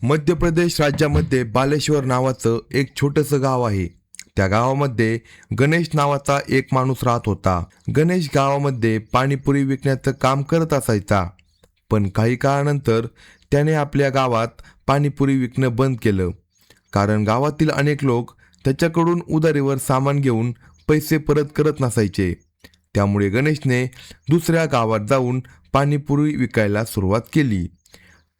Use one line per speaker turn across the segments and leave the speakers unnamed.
मध्य प्रदेश राज्यामध्ये बालेश्वर नावाचं एक छोटंसं गाव आहे. त्या गावामध्ये गणेश नावाचा एक माणूस राहत होता. गणेश गावामध्ये पाणीपुरी विकण्याचं काम करत असायचा. पण काही काळानंतर त्याने आपल्या गावात पाणीपुरी विकणं बंद केलं. कारण गावातील अनेक लोक त्याच्याकडून उधारीवर सामान घेऊन पैसे परत करत नसायचे. त्यामुळे गणेशने दुसऱ्या गावात जाऊन पाणीपुरी विकायला सुरुवात केली.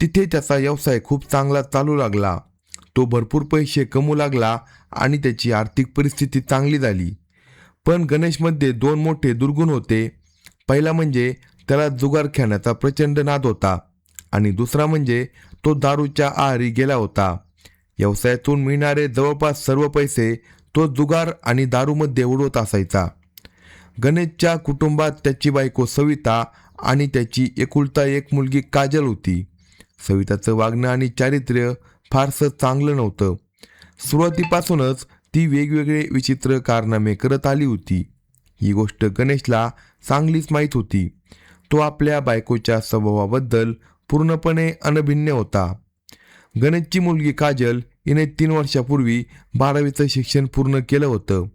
तिथे त्याचा व्यवसाय खूप चांगला चालू लागला. तो भरपूर पैसे कमवू लागला आणि त्याची आर्थिक परिस्थिती चांगली झाली. पण गणेशमध्ये दोन मोठे दुर्गुण होते. पहिला म्हणजे त्याला जुगार खेळण्याचा प्रचंड नाद होता आणि दुसरा म्हणजे तो दारूच्या आहारी गेला होता. व्यवसायातून मिळणारे जवळपास सर्व पैसे तो जुगार आणि दारूमध्ये उडवत असायचा. गणेशच्या कुटुंबात त्याची बायको सविता आणि त्याची एकुलता एक मुलगी काजल होती. सविताचं वागणं आणि चारित्र्य फारसं चांगलं नव्हतं. सुरुवातीपासूनच ती वेगवेगळे विचित्र कारनामे करत आली होती. ही गोष्ट गणेशला चांगलीच माहीत होती. तो आपल्या बायकोच्या स्वभावाबद्दल पूर्णपणे अनभिज्ञ होता. गणेशची मुलगी काजल हिने 3 वर्षापूर्वी 12वीचं शिक्षण पूर्ण केलं होतं.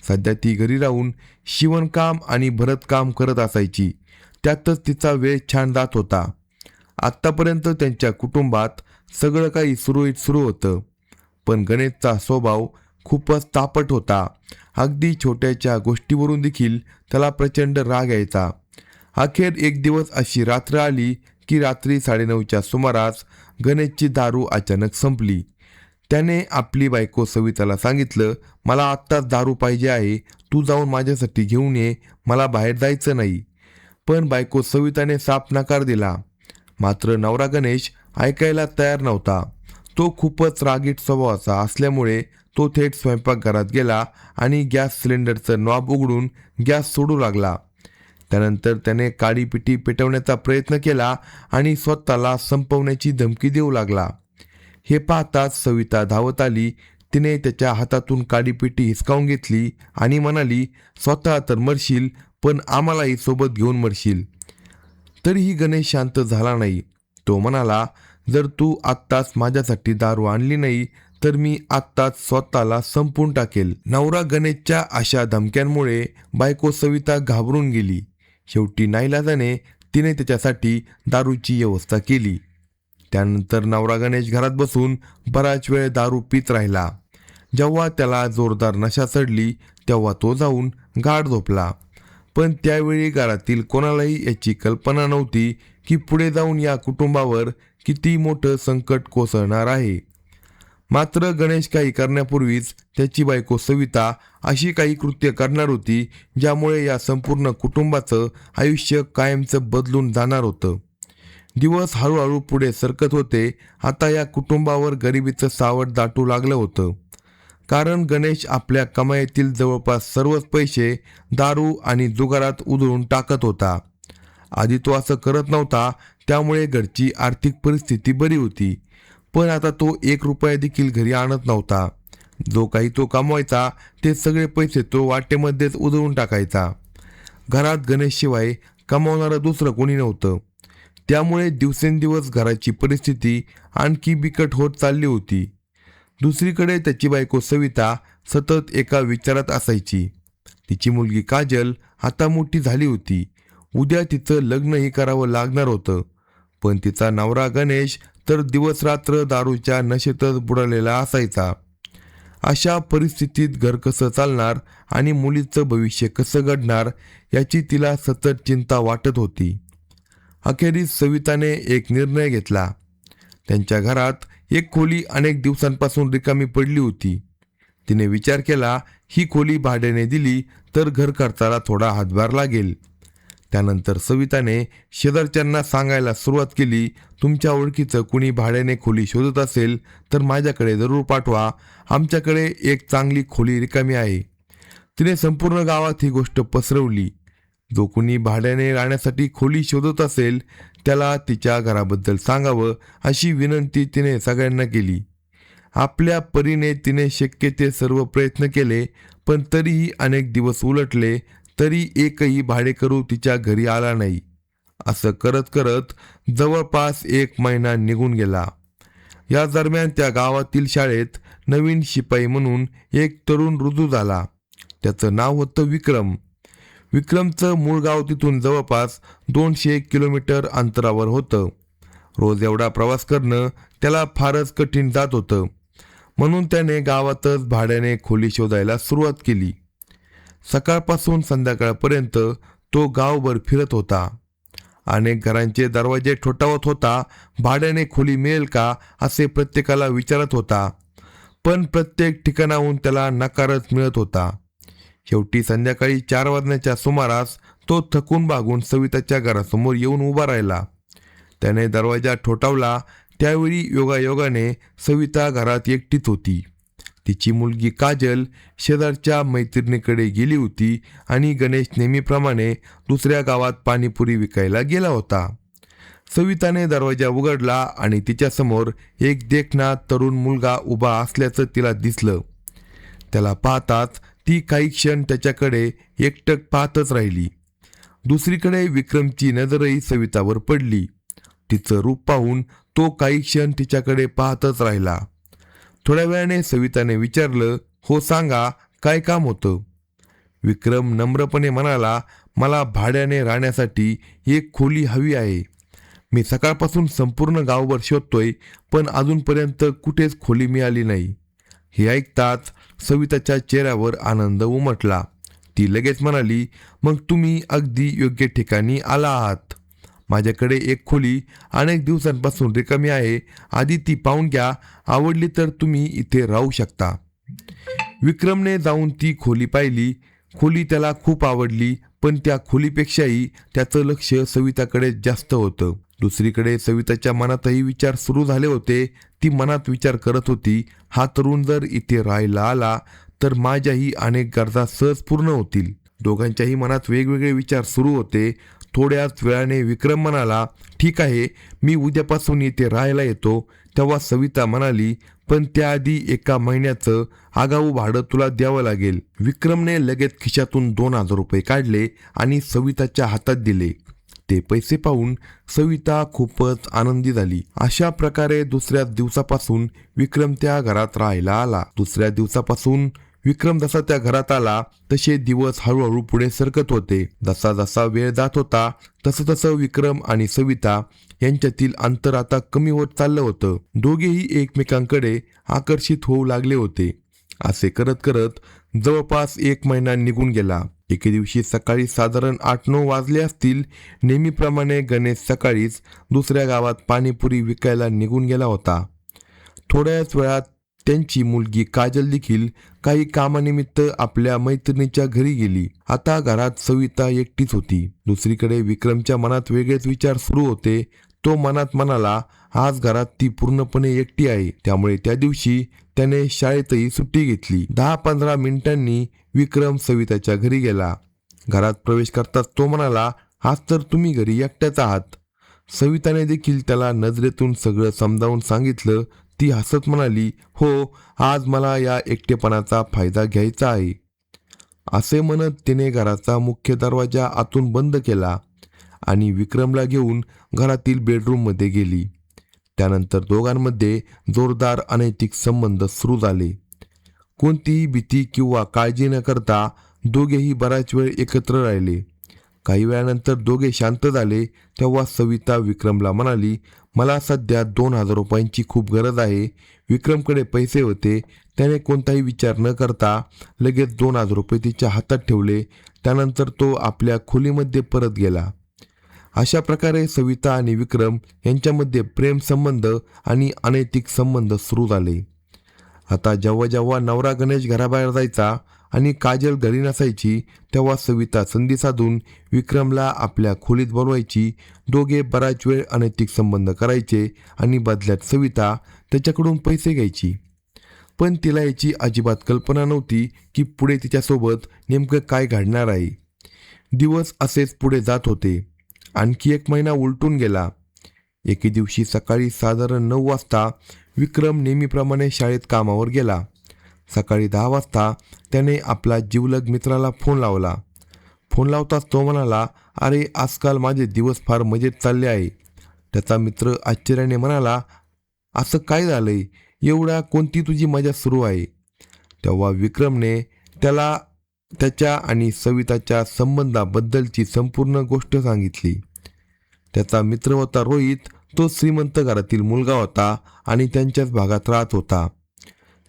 सध्या ती घरी राहून शिवणकाम आणि भरतकाम करत असायची. त्यातच तिचा वेळ छान जात होता. आत्तापर्यंत त्यांच्या कुटुंबात सगळं काही सुरळीत सुरू होतं. पण गणेशचा स्वभाव खूपच तापट होता. अगदी छोट्याच्या गोष्टीवरून देखील त्याला प्रचंड राग यायचा. अखेर एक दिवस अशी रात्र आली की रात्री 9:30च्या सुमारास गणेशची दारू अचानक संपली. त्याने आपली बायको सविताला सांगितलं, मला आत्ताच दारू पाहिजे आहे, तू जाऊन माझ्यासाठी घेऊन ये, मला बाहेर जायचं नाही. पण बायको सविताने साफ नकार दिला. मात्र नवरा गणेश ऐकायला तयार नव्हता. तो खूपच रागीट स्वभावाचा असल्यामुळे तो थेट स्वयंपाकघरात गेला आणि गॅस सिलेंडरचं नॉब उघडून गॅस सोडू लागला. त्यानंतर त्याने काडीपिटी पेटवण्याचा प्रयत्न केला आणि स्वतःला संपवण्याची धमकी देऊ लागला. हे पाहताच सविता धावत आली. तिने त्याच्या हातातून काडीपिटी हिसकावून घेतली आणि म्हणाली, स्वतः तर मरशील, पण आम्हालाही सोबत घेऊन मरशील. तरीही गणेश शांत झाला नाही. तो म्हणाला, जर तू आत्ताच माझ्यासाठी दारू आणली नाही तर मी आत्ताच स्वतःला संपून टाकेल. नवरा गणेशच्या अशा धमक्यांमुळे बायको सविता घाबरून गेली. शेवटी नाईलाजाने तिने त्याच्यासाठी दारूची व्यवस्था केली. त्यानंतर नवरा गणेश घरात बसून बराच वेळ दारू पित राहिला. जेव्हा त्याला जोरदार नशा चढली तेव्हा तो जाऊन गाढ झोपला. पण त्यावेळी घरातील कोणालाही याची कल्पना नव्हती की पुढे जाऊन या कुटुंबावर किती मोठं संकट कोसळणार आहे. मात्र गणेश काही करण्यापूर्वीच त्याची बायको सविता अशी काही कृत्य करणार होती ज्यामुळे या संपूर्ण कुटुंबाचं आयुष्य कायमचं बदलून जाणार होतं. दिवस हळूहळू पुढे सरकत होते. आता या कुटुंबावर गरिबीचं सावट दाटू लागलं होतं. कारण गणेश आपल्या कमाईतील जवळपास सर्वच पैसे दारू आणि जुगारात उधळून टाकत होता. आधी तो असं करत नव्हता, त्यामुळे घरची आर्थिक परिस्थिती बरी होती. पण आता तो 1 रुपया देखील घरी आणत नव्हता. जो काही तो कमवायचा ते सगळे पैसे तो वाटेमध्येच उधळून टाकायचा. घरात गणेशशिवाय कमावणारं दुसरं कोणी नव्हतं. त्यामुळे दिवसेंदिवस घराची परिस्थिती आणखी बिकट होत चालली होती. दुसरीकडे त्याची बायको सविता सतत एका विचारात असायची. तिची मुलगी काजल आता मोठी झाली होती. उद्या तिचं लग्नही करावं लागणार होतं. पण तिचा नवरा गणेश तर दिवसरात्र दारूच्या नशेतच बुडालेला असायचा. अशा परिस्थितीत घर कसं चालणार आणि मुलीचं भविष्य कसं घडणार याची तिला सतत चिंता वाटत होती. अखेरीस सविताने एक निर्णय घेतला. त्यांच्या घरात एक खोली अनेक दिवसांपासून रिकामी पडली होती. तिने विचार केला, ही खोली भाड्याने दिली तर घर खर्चाला थोडा हातभार लागेल. त्यानंतर सविताने शेजारच्यांना सांगायला सुरुवात केली, तुमच्या ओळखीचं कुणी भाड्याने खोली शोधत असेल तर माझ्याकडे जरूर पाठवा. आमच्याकडे एक चांगली खोली रिकामी आहे. तिने संपूर्ण गावात ही गोष्ट पसरवली. जो कुणी भाड्याने राहण्यासाठी खोली शोधत असेल त्याला तिच्या घराबद्दल सांगावं अशी विनंती तिने सगळ्यांना केली. आपल्या परीने तिने शक्य ते सर्व प्रयत्न केले. पण तरीही अनेक दिवस उलटले तरी एकही भाडेकरू तिच्या घरी आला नाही. असं करत करत जवळपास 1 महिना निघून गेला. या दरम्यान त्या गावातील शाळेत नवीन शिपाई म्हणून एक तरुण रुजू झाला. त्याचं नाव होतं विक्रम. विक्रमचं मूळ गाव तिथून जवळपास 200 किलोमीटर अंतरावर होतं. रोज एवढा प्रवास करणं त्याला फारच कठीण जात होतं. म्हणून त्याने गावातच भाड्याने खोली शोधायला सुरुवात केली. सकाळपासून संध्याकाळपर्यंत तो गावभर फिरत होता. अनेक घरांचे दरवाजे ठोठावत होता. भाड्याने खोली मिळेल का असे प्रत्येकाला विचारत होता, पण प्रत्येक ठिकाणाहून त्याला नकारच मिळत होता. शेवटी संध्याकाळी 4 वाजण्याच्या सुमारास तो थकून भागून सविताच्या घरासमोर येऊन उभा राहिला. त्याने दरवाजा ठोठावला. त्यावेळी योगायोगाने सविता घरात एकटीच होती. तिची मुलगी काजल शेजारच्या मैत्रिणीकडे गेली होती आणि गणेश नेहमीप्रमाणे दुसऱ्या गावात पाणीपुरी विकायला गेला होता. सविताने दरवाजा उघडला आणि तिच्यासमोर एक देखणा तरुण मुलगा उभा असल्याचं तिला दिसलं. त्याला पाहताच ती काही क्षण त्याच्याकडे एकटक पाहतच राहिली. दुसरीकडे विक्रमची नजरही सवितावर पडली. तिचं रूप पाहून तो काही क्षण तिच्याकडे पाहतच राहिला. थोड्या वेळाने सविताने विचारलं, हो सांगा, काय काम होतं? विक्रम नम्रपणे म्हणाला, मला भाड्याने राहण्यासाठी एक खोली हवी आहे. मी सकाळपासून संपूर्ण गावभर शोधतोय, पण अजूनपर्यंत कुठेच खोली मिळाली नाही. हे ऐकताच सविताच्या चेहऱ्यावर आनंद उमटला. ती लगेच म्हणाली, मग तुम्ही अगदी योग्य ठिकाणी आला आहात. माझ्याकडे एक खोली अनेक दिवसांपासून रिकामी आहे. आधी ती पाहून घ्या. आवडली तर तुम्ही इथे राहू शकता. विक्रमने जाऊन ती खोली पाहिली. खोली त्याला खूप आवडली, पण त्या खोलीपेक्षाही त्याचं लक्ष सविताकडे जास्त होतं. दुसरीकडे सविताच्या मनातही विचार सुरू झाले होते. ती मनात विचार करत होती, हा तरुण जर इथे राहायला आला तर माझ्याही अनेक गरजा सहज पूर्ण होतील. दोघांच्याही मनात वेगवेगळे विचार सुरू होते. थोड्याच वेळाने विक्रम म्हणाला, ठीक आहे, मी उद्यापासून इथे राहायला येतो. तेव्हा सविता म्हणाली, पण त्याआधी 1 महिन्याचं आगाऊ भाडं तुला द्यावं लागेल. विक्रमने लगेच खिशातून 2000 रुपये काढले आणि सविताच्या हातात दिले. ते पैसे पाहून सविता खूपच आनंदी झाली. अशा प्रकारे दुसऱ्या दिवसापासून विक्रम त्या घरात राहायला आला. दुसऱ्या दिवसापासून विक्रम जसा त्या घरात आला तसे दिवस हळूहळू पुढे सरकत होते. जसा जसा वेळ जात होता तसं तसं विक्रम आणि सविता यांच्यातील अंतर आता कमी होत चाललं होतं. दोघेही एकमेकांकडे आकर्षित होऊ लागले होते. असे करत करत जवळपास 1 महिना निघून गेला. एके दिवशी सकाळी साधारण 8-9 वाजले असतील. नेहमीप्रमाणे गणेश सकाळीच दुसऱ्या गावात पाणीपुरी विकायला निघून गेला होता. थोड्याच वेळात त्यांची मुलगी काजल देखील काही कामानिमित्त आपल्या मैत्रिणीच्या घरी गेली. आता घरात सविता एकटीच होती. दुसरीकडे विक्रमच्या मनात वेगळेच विचार सुरू होते. तो मनात म्हणाला, आज घरात ती पूर्णपणे एकटी आहे. त्यामुळे त्या दिवशी त्याने शाळेतही सुट्टी घेतली. 10-15 मिनिटांनी विक्रम सविताच्या घरी गेला. घरात प्रवेश करताच तो म्हणाला, आज तर तुम्ही घरी एकट्याच आहात. सविताने देखील त्याला नजरेतून सगळं समजावून सांगितलं. ती हसत म्हणाली, हो, आज मला या एकटेपणाचा फायदा घ्यायचा आहे. असे म्हणत तिने घराचा मुख्य दरवाजा आतून बंद केला आणि विक्रमला घेऊन घरातील बेडरूममध्ये गेली. त्यानंतर दोघांमध्ये जोरदार अनैतिक संबंध सुरू झाले. कोणतीही भीती किंवा काळजी न करता दोघेही बराच वेळ एकत्र राहिले. काही वेळानंतर दोघे शांत झाले. तेव्हा सविता विक्रमला म्हणाली, मला सध्या 2000 रुपयांची खूप गरज आहे. विक्रमकडे पैसे होते. त्याने कोणताही विचार न करता लगेच 2000 रुपये तिच्या हातात ठेवले. त्यानंतर तो आपल्या खोलीमध्ये परत गेला. अशा प्रकारे सविता आणि विक्रम यांच्यामध्ये प्रेम संबंध आणि अनैतिक संबंध सुरू झाले. आता जेव्हा जेव्हा नवरा गणेश घराबाहेर जायचा आणि काजल घरी नसायची, तेव्हा सविता संधी साधून विक्रमला आपल्या खोलीत बोलवायची. दोघे बराच वेळ अनैतिक संबंध करायचे आणि बदल्यात सविता त्याच्याकडून पैसे घ्यायची. पण तिला याची अजिबात कल्पना नव्हती की पुढे तिच्यासोबत नेमकं काय घडणार आहे. दिवस असेच पुढे जात होते. आणखी 1 महिना उलटून गेला. एके दिवशी सकाळी साधारण 9 वाजता विक्रम नेहमीप्रमाणे शाळेत कामावर गेला. सकाळी 10 वाजता त्याने आपला जिवलग मित्राला फोन लावला. फोन लावताच तो म्हणाला, अरे, आजकाल माझे दिवस फार मजेत चालले आहे. त्याचा मित्र आश्चर्याने म्हणाला, असं काय झालंय? एवढा कोणती तुझी मजा सुरू आहे? तेव्हा विक्रमने त्याला त्याच्या आणि सविताच्या संबंधाबद्दलची संपूर्ण गोष्ट सांगितली. त्याचा मित्र होता रोहित. तो श्रीमंत घरातील मुलगा होता आणि त्यांच्याच भागात राहत होता.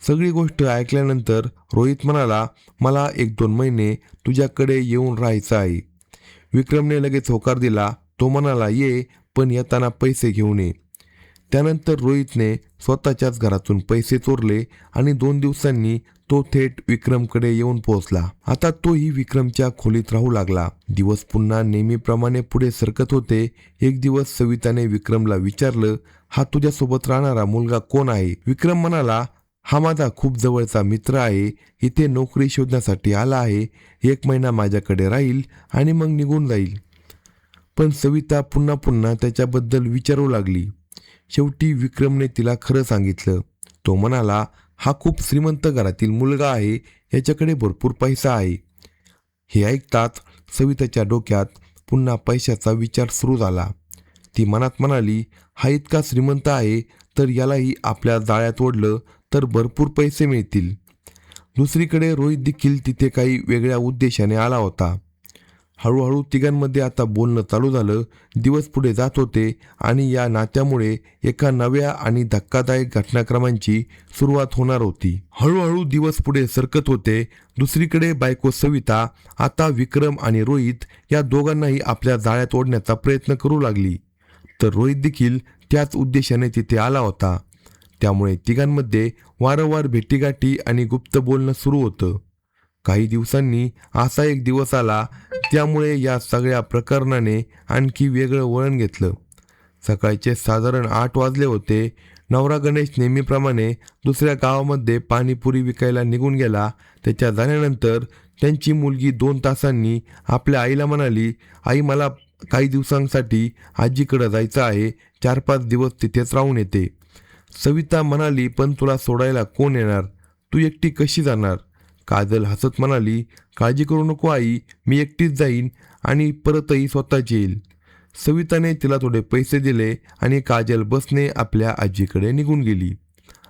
सगळी गोष्ट ऐकल्यानंतर रोहित म्हणाला, मला 1-2 महिने तुझ्याकडे येऊन राहायचं आहे. विक्रमने लगेच होकार दिला. तो म्हणाला, ये, पण येताना पैसे घेऊन ये. त्यानंतर रोहितने स्वतःच्याच घरातून पैसे चोरले आणि 2 दिवसांनी तो थेट विक्रमकडे येऊन पोहोचला. आता तोही विक्रमच्या खोलीत राहू लागला. दिवस पुन्हा नेहमीप्रमाणे पुढे सरकत होते. एक दिवस सविताने विक्रमला विचारलं, हा तुझ्यासोबत राहणारा मुलगा कोण आहे? विक्रम म्हणाला, हा माझा खूप जवळचा मित्र आहे. इथे नोकरी शोधण्यासाठी आला आहे. 1 महिना माझ्याकडे राहील आणि मग निघून जाईल. पण सविता पुन्हा पुन्हा त्याच्याबद्दल विचारू लागली. शेवटी विक्रमने तिला खरं सांगितलं. तो म्हणाला, हा खूप श्रीमंत घरातील मुलगा आहे. याच्याकडे भरपूर पैसा आहे. हे ऐकताच सविताच्या डोक्यात पुन्हा पैशाचा विचार सुरू झाला. ती मनात म्हणाली, हा इतका श्रीमंत आहे तर यालाही आपल्या जाळ्यात ओढलं तर भरपूर पैसे मिळतील. दुसरीकडे रोहित देखील तिथे काही वेगळ्या उद्देशाने आला होता. हळूहळू तिघांमध्ये आता बोलणं चालू झालं. दिवस पुढे जात होते आणि या नात्यामुळे एका नव्या आणि धक्कादायक घटनाक्रमांची सुरुवात होणार होती. हळूहळू दिवस पुढे सरकत होते. दुसरीकडे बायको सविता आता विक्रम आणि रोहित या दोघांनाही आपल्या जाळ्यात ओढण्याचा प्रयत्न करू लागली. तर रोहित देखील त्याच उद्देशाने तिथे आला होता. त्यामुळे तिघांमध्ये वारंवार भेटीगाठी आणि गुप्त बोलणं सुरू होतं. काही दिवसांनी असा एक दिवस आला, त्यामुळे या सगळ्या प्रकरणाने आणखी वेगळं वळण घेतलं. सकाळचे साधारण 8 वाजले होते. नवरा गणेश नेहमीप्रमाणे दुसऱ्या गावामध्ये पाणीपुरी विकायला निघून गेला. त्याच्या जाण्यानंतर त्यांची मुलगी 2 तासांनी आपल्या आईला म्हणाली, आई, मला काही दिवसांसाठी आजीकडे जायचं आहे. 4-5 दिवस तिथेच राहून येते. सविता म्हणाली, पण तुला सोडायला कोण येणार? तू एकटी कशी जाणार? काजल हसत म्हणाली, काळजी करू नको आई, मी एकटीच जाईन आणि परतही स्वतःच येईल. सविताने तिला थोडे पैसे दिले आणि काजल बसने आपल्या आजीकडे निघून गेली.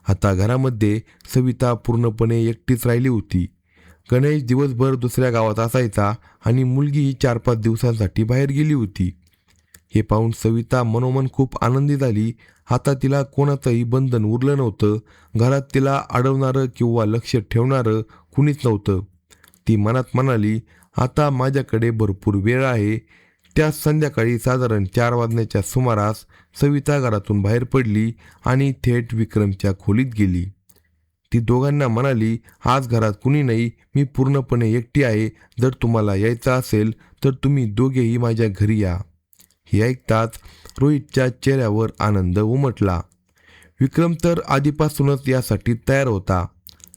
आता घरामध्ये सविता पूर्णपणे एकटीच राहिली होती. गणेश दिवसभर दुसऱ्या गावात असायचा आणि मुलगीही 4-5 दिवसांसाठी बाहेर गेली होती. हे पाहून सविता मनोमन खूप आनंदी झाली. आता तिला कोणाचंही बंधन उरलं नव्हतं. घरात तिला अडवणारं किंवा लक्ष ठेवणारं कुणीच नव्हतं. ती मनात म्हणाली, आता माझ्याकडे भरपूर वेळ आहे. त्या संध्याकाळी साधारण 4 वाजण्याच्या सुमारास सविता घरातून बाहेर पडली आणि थेट विक्रमच्या खोलीत गेली. ती दोघांना म्हणाली, आज घरात कुणी नाही. मी पूर्णपणे एकटी आहे. जर तुम्हाला यायचं असेल तर तुम्ही दोघेही माझ्या घरी या. हे ऐकताच रोहितच्या चेहऱ्यावर आनंद उमटला. विक्रम तर आधीपासूनच यासाठी तयार होता.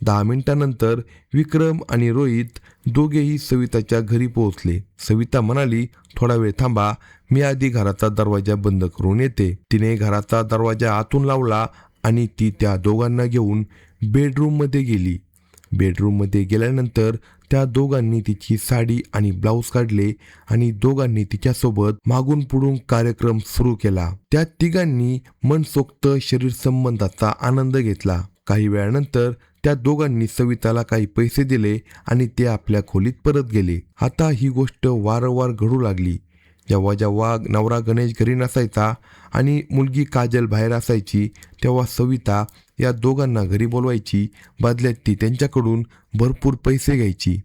10 मिनिटांनंतर विक्रम आणि रोहित दोघेही सविताच्या घरी पोहोचले. सविता म्हणाली, थोडा वेळ थांबा, मी आधी घराचा दरवाजा बंद करून येते. तिने घराचा दरवाजा आतून लावला आणि ती त्या दोघांना घेऊन बेडरूममध्ये गेली. बेडरूममध्ये गेल्यानंतर त्या दोघांनी तिची साडी आणि ब्लाऊज काढले आणि दोघांनी तिच्यासोबत मागून पुढून कार्यक्रम सुरू केला. त्या तिघांनी मनसोक्त शरीर संबंधाचा आनंद घेतला. काही वेळानंतर त्या दोघांनी सविताला काही पैसे दिले आणि ते आपल्या खोलीत परत गेले. आता ही गोष्ट वारंवार घडू लागली. जेव्हा जेव्हा नवरा गणेश घरी नसायचा आणि मुलगी काजल बाहेर असायची, तेव्हा सविता या दोघांना घरी बोलवायची. बदल्यात ती त्यांच्याकडून भरपूर पैसे घ्यायची.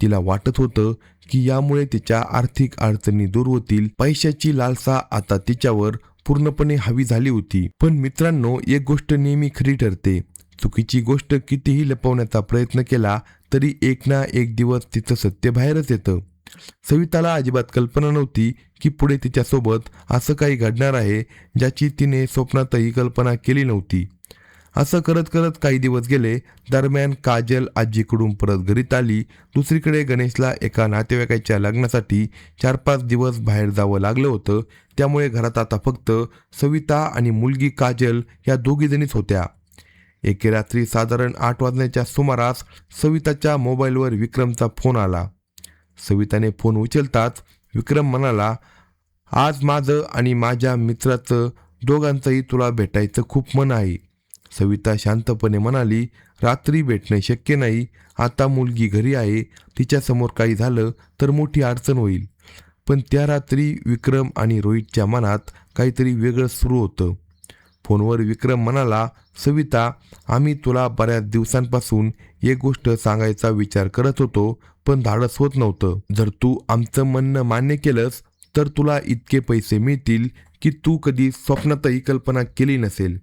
तिला वाटत होतं की यामुळे तिच्या आर्थिक अडचणी दूर होतील. पैशाची लालसा आता तिच्यावर पूर्णपणे हवी झाली होती. पण मित्रांनो, एक गोष्ट नेहमी खरी ठरते. चुकीची गोष्ट कितीही लपवण्याचा प्रयत्न केला तरी एक ना एक दिवस तिचं सत्य बाहेरच येतं. सविताला अजिबात कल्पना नव्हती की पुढे तिच्यासोबत असं काही घडणार आहे ज्याची तिने स्वप्नातही कल्पना केली नव्हती. असं करत करत काही दिवस गेले. दरम्यान काजल आजीकडून परत घरीत आली. दुसरीकडे गणेशला एका नातेवाईकाच्या लग्नासाठी 4-5 दिवस बाहेर जावं लागलं होतं. त्यामुळे घरात आता फक्त सविता आणि मुलगी काजल या दोघीजणीच होत्या. एके रात्री साधारण 8 वाजण्याच्या सुमारास सविताच्या मोबाईलवर विक्रमचा फोन आला. सविताने फोन उचलताच विक्रम म्हणाला, आज माझं आणि माझ्या मित्राचं दोघांचंही तुला भेटायचं खूप मन आहे. सविता शांतपणे म्हणाली, रात्री भेटणं शक्य नाही. आता मुलगी घरी आहे. तिच्यासमोर काही झालं तर मोठी अडचण होईल. पण त्या रात्री विक्रम आणि रोहितच्या मनात काहीतरी वेगळं सुरू होतं. फोनवर विक्रम म्हणाला, सविता, आम्ही तुला बऱ्याच दिवसांपासून एक गोष्ट सांगायचा विचार करत होतो, पण धाडस होत नव्हतं. जर तू आमचं म्हणणं मान्य केलंस तर तुला इतके पैसे मिळतील की तू कधी स्वप्नातही कल्पना केली नसेल.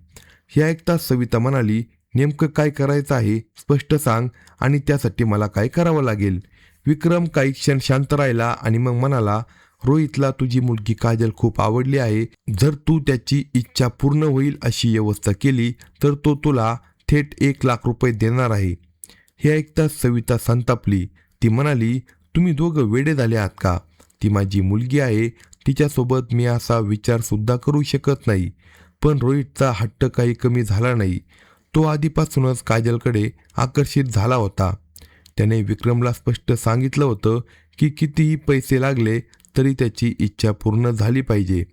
हे ऐकताच सविता म्हणाली, नेमकं काय करायचं आहे स्पष्ट सांग आणि त्यासाठी मला काय करावं लागेल. विक्रम काही क्षण शांत राहिला आणि मग म्हणाला, रोहितला तुझी मुलगी काजल खूप आवडली आहे. जर तू त्याची इच्छा पूर्ण होईल अशी व्यवस्था केली तर तो तुला थेट 1,00,000 रुपये देणार आहे. हे ऐकताच सविता संतापली. ती म्हणाली, तुम्ही दोघं वेडे झाले आहात का? ती माझी मुलगी आहे. तिच्यासोबत मी असा विचारसुद्धा करू शकत नाही. पण रोहितचा हट्ट काही कमी झाला नाही. तो आधीपासूनच काजलकडे आकर्षित झाला होता. त्याने विक्रमला स्पष्ट सांगितलं होतं की कितीही पैसे लागले तरी त्याची इच्छा पूर्ण झाली पाहिजे.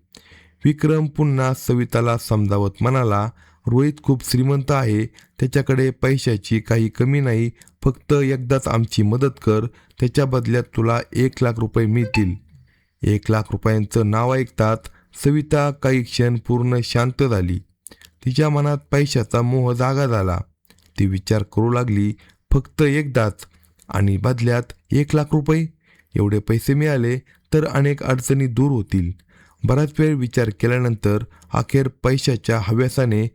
विक्रम पुन्हा सविताला समजावत म्हणाला, रोहित खूप श्रीमंत आहे. त्याच्याकडे पैशाची काही कमी नाही. फक्त एकदाच आमची मदत कर. त्याच्या बदल्यात तुला 1,00,000 रुपये मिळतील. 1,00,000 रुपयांचं नाव ऐकतात सविता काही क्षण पूर्ण शांत झाली. तिच्या मनात पैशाचा मोह जागा झाला. ती विचार करू लागली, फक्त एकदाच आणि बदल्यात 1,00,000 रुपये. एवढे पैसे मिळाले तर अनेक अडचणी दूर होतील. बराच वेळ विचार केल्यानंतर अखेर पैशाच्या हव्यासाने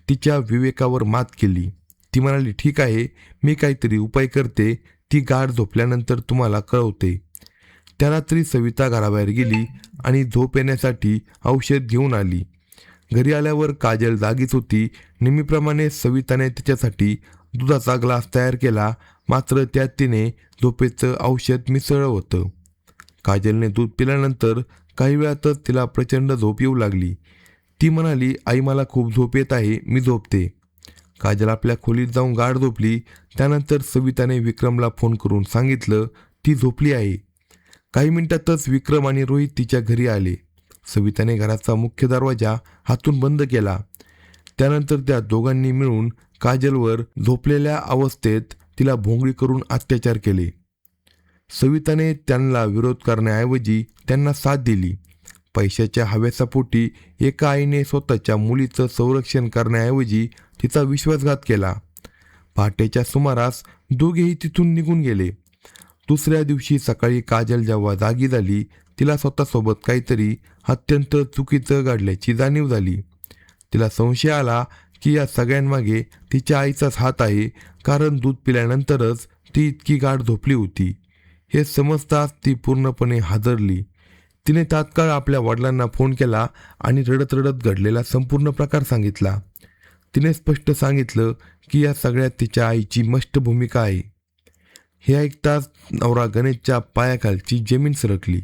तिच्या विवेकावर मात केली. ती म्हणाली, ठीक आहे, मी काहीतरी उपाय करते. ती गाढ झोपल्यानंतर तुम्हाला कळवते. त्या रात्री सविता घराबाहेर गेली आणि झोप येण्यासाठी औषध घेऊन आली. घरी आल्यावर काजल जागीच होती. नेहमीप्रमाणे सविताने तिच्यासाठी दुधाचा ग्लास तयार केला, मात्र त्यात तिने झोपेचं औषध मिसळलं होतं. काजलने दूध पिल्यानंतर काही वेळातच तिला प्रचंड झोप येऊ लागली. ती म्हणाली, आई, मला खूप झोप येत आहे, मी झोपते. काजल आपल्या खोलीत जाऊन गाढ झोपली. त्यानंतर सविताने विक्रमला फोन करून सांगितलं ती झोपली आहे. काही मिनिटातच विक्रम आणि रोहित तिच्या घरी आले. सविताने घराचा मुख्य दरवाजा हातून बंद केला. त्यानंतर त्या दोघांनी मिळून काजलवर झोपलेल्या अवस्थेत तिला भोंगळी करून अत्याचार केले. सविताने त्यांना विरोध करण्याऐवजी त्यांना साथ दिली. पैशाच्या हव्यासापोटी एका आईने स्वतःच्या मुलीचं संरक्षण करण्याऐवजी तिचा विश्वासघात केला. पहाटेच्या सुमारास दोघेही तिथून निघून गेले. दुसऱ्या दिवशी सकाळी काजल जेव्हा जागी झाली, तिला स्वतःसोबत काहीतरी अत्यंत चुकीचं घडल्याची जाणीव झाली. तिला संशय आला की या सगळ्यांमागे तिच्या आईचाच हात आहे, कारण दूध पिल्यानंतरच ती इतकी गाढ झोपली होती. हे समजताच ती पूर्णपणे हादरली. तिने तात्काळ आपल्या वडिलांना फोन केला आणि रडत रडत घडलेला संपूर्ण प्रकार सांगितला. तिने स्पष्ट सांगितलं की या सगळ्यात तिच्या आईची मस्त भूमिका आहे. हे ऐकताच नवरा गणेशच्या पायाखालची जमीन सरकली.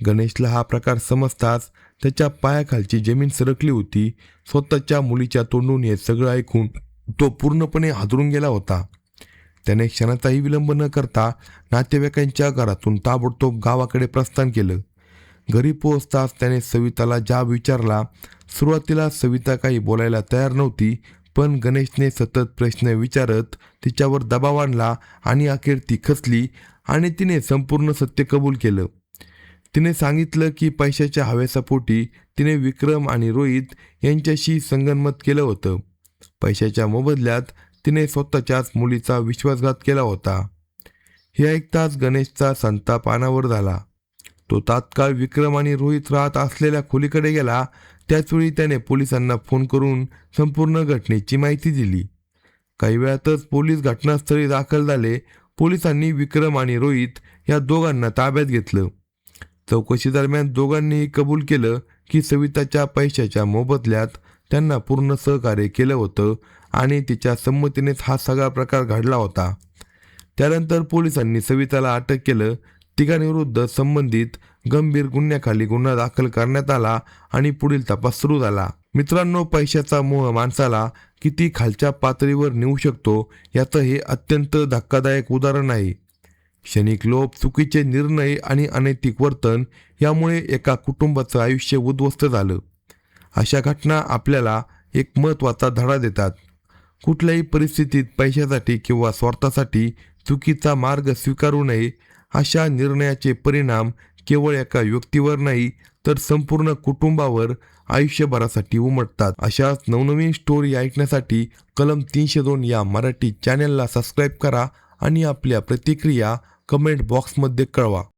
गणेशला हा प्रकार समजताच त्याच्या पायाखालची जमीन सरकली होती. स्वतःच्या मुलीच्या तोंडून हे सगळं ऐकून तो पूर्णपणे हादरून गेला होता. त्याने क्षणाचाही विलंब न करता नातेवाईकांच्या घरातून ताबडतोब गावाकडे प्रस्थान केलं. घरी पोहोचताच त्याने सविताला जाब विचारला. सुरुवातीला सविता काही बोलायला तयार नव्हती, पण गणेशने सतत प्रश्न विचारत तिच्यावर दबाव आणला आणि अखेर ती खचली आणि तिने संपूर्ण सत्य कबूल केलं. तिने सांगितलं की पैशाच्या हव्यासापोटी तिने विक्रम आणि रोहित यांच्याशी संगनमत केलं होतं. पैशाच्या मोबदल्यात तिने स्वतःच्याच मुलीचा विश्वासघात केला होता. हे ऐकताच गणेशचा संताप अनावर झाला. तो तात्काळ विक्रम आणि रोहित राहत असलेल्या खोलीकडे गेला. त्याचवेळी त्याने पोलिसांना फोन करून संपूर्ण घटनेची माहिती दिली. काही वेळातच पोलीस घटनास्थळी दाखल झाले. पोलिसांनी विक्रम आणि रोहित या दोघांना ताब्यात घेतलं. चौकशी दरम्यान दोघांनीही कबूल केलं की सविताच्या पैशाच्या मोबदल्यात त्यांना पूर्ण सहकार्य केलं होतं आणि तिच्या संमतीनेच हा सगळा प्रकार घडला होता. त्यानंतर पोलिसांनी सविताला अटक केलं. तिघांविरुद्ध संबंधित गंभीर गुन्ह्याखाली गुन्हा दाखल करण्यात आला आणि पुढील तपास सुरू झाला. मित्रांनो, पैशाचा मोह माणसाला किती खालच्या पातळीवर नेऊ शकतो याचं हे अत्यंत धक्कादायक उदाहरण आहे. क्षणिक लोभ, चुकीचे निर्णय आणि अनैतिक वर्तन यामुळे एका कुटुंबाचं आयुष्य उद्ध्वस्त झालं. अशा घटना आपल्याला एक महत्त्वाचा धडा देतात. कुठल्याही परिस्थितीत पैशासाठी किंवा स्वार्थासाठी चुकीचा मार्ग स्वीकारू नये. अशा निर्णयाचे परिणाम केवळ एका व्यक्तीवर नाही तर संपूर्ण कुटुंबावर आयुष्यभरासाठी उमटतात. अशाच नवनवीन स्टोरी ऐकण्यासाठी कलम 302 या मराठी चॅनलला सबस्क्राईब करा आणि आपल्या प्रतिक्रिया कमेंट बॉक्समध्ये कळवा.